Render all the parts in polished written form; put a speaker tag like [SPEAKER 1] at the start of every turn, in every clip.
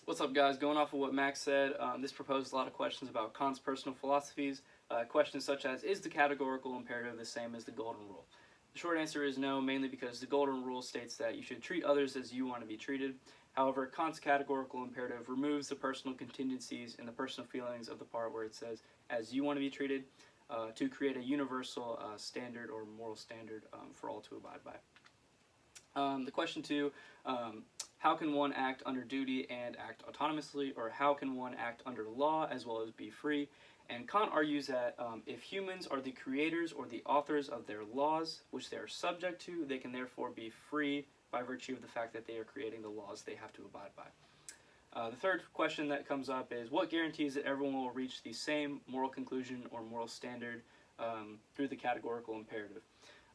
[SPEAKER 1] What's up, guys? Going off of what Max said, this proposed a lot of questions about Kant's personal philosophies. Questions such as, is the categorical imperative the same as the golden rule? The short answer is no, mainly because the golden rule states that you should treat others as you want to be treated. However, Kant's categorical imperative removes the personal contingencies and the personal feelings of the part where it says, as you want to be treated, to create a universal standard or moral standard for all to abide by. The question two, how can one act under duty and act autonomously, or how can one act under law as well as be free? And Kant argues that if humans are the creators or the authors of their laws, which they are subject to, they can therefore be free by virtue of the fact that they are creating the laws they have to abide by. The third question that comes up is, what guarantees that everyone will reach the same moral conclusion or moral standard through the categorical imperative?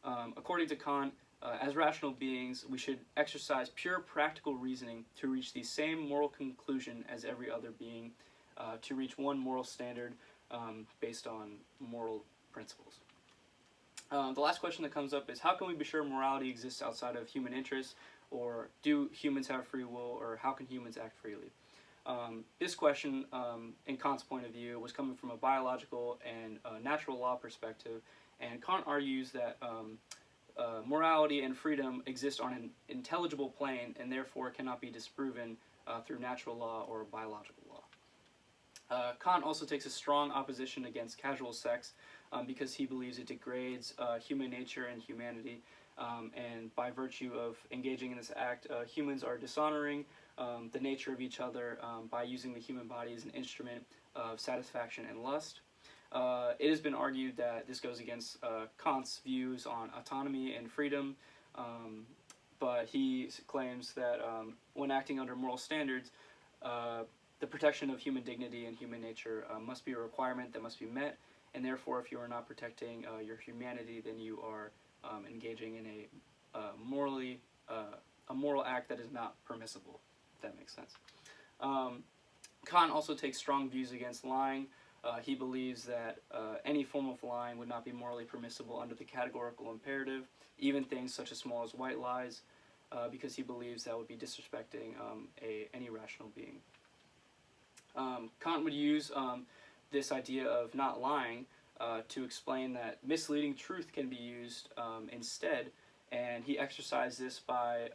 [SPEAKER 1] According to Kant, as rational beings, we should exercise pure practical reasoning to reach the same moral conclusion as every other being, to reach one moral standard based on moral principles. The last question that comes up is, how can we be sure morality exists outside of human interests, or do humans have free will, or how can humans act freely? This question, in Kant's point of view, was coming from a biological and natural law perspective, and Kant argues that morality and freedom exist on an intelligible plane and therefore cannot be disproven through natural law or biological law. Kant also takes a strong opposition against casual sex because he believes it degrades human nature and humanity, and by virtue of engaging in this act, humans are dishonoring the nature of each other by using the human body as an instrument of satisfaction and lust. It has been argued that this goes against Kant's views on autonomy and freedom, but he claims that when acting under moral standards, the protection of human dignity and human nature must be a requirement that must be met, and therefore if you are not protecting your humanity, then you are engaging in a moral act that is not permissible, if that makes sense. Kant also takes strong views against lying. He believes that any form of lying would not be morally permissible under the categorical imperative, even things such as small as white lies, because he believes that would be disrespecting any rational being. Kant would use this idea of not lying to explain that misleading truth can be used instead, and he exercised this by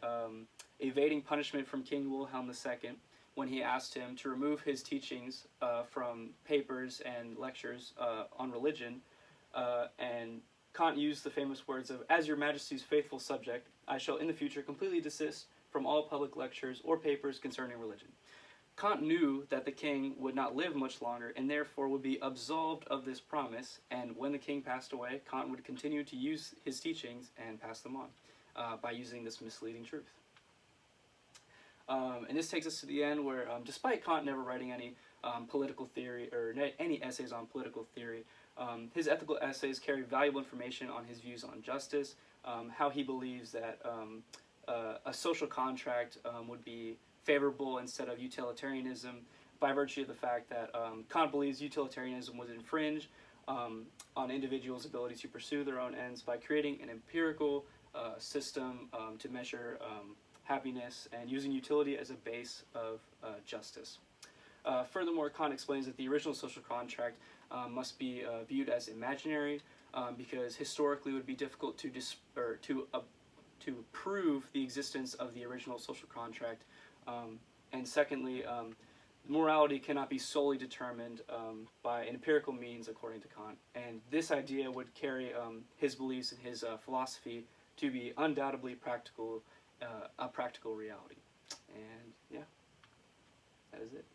[SPEAKER 1] evading punishment from King Wilhelm II, when he asked him to remove his teachings from papers and lectures on religion, and Kant used the famous words of, "As your Majesty's faithful subject, I shall in the future completely desist from all public lectures or papers concerning religion." Kant knew that the king would not live much longer and therefore would be absolved of this promise, and when the king passed away, Kant would continue to use his teachings and pass them on by using this misleading truth. And this takes us to the end where, despite Kant never writing any political theory or any essays on political theory, his ethical essays carry valuable information on his views on justice, how he believes that a social contract would be favorable instead of utilitarianism, by virtue of the fact that Kant believes utilitarianism would infringe on individuals' ability to pursue their own ends by creating an empirical system to measure happiness and using utility as a base of justice. Furthermore, Kant explains that the original social contract must be viewed as imaginary because historically it would be difficult to prove the existence of the original social contract. And secondly, morality cannot be solely determined by empirical means, according to Kant. And this idea would carry his beliefs and his philosophy to be undoubtedly a practical reality. And yeah, that is it.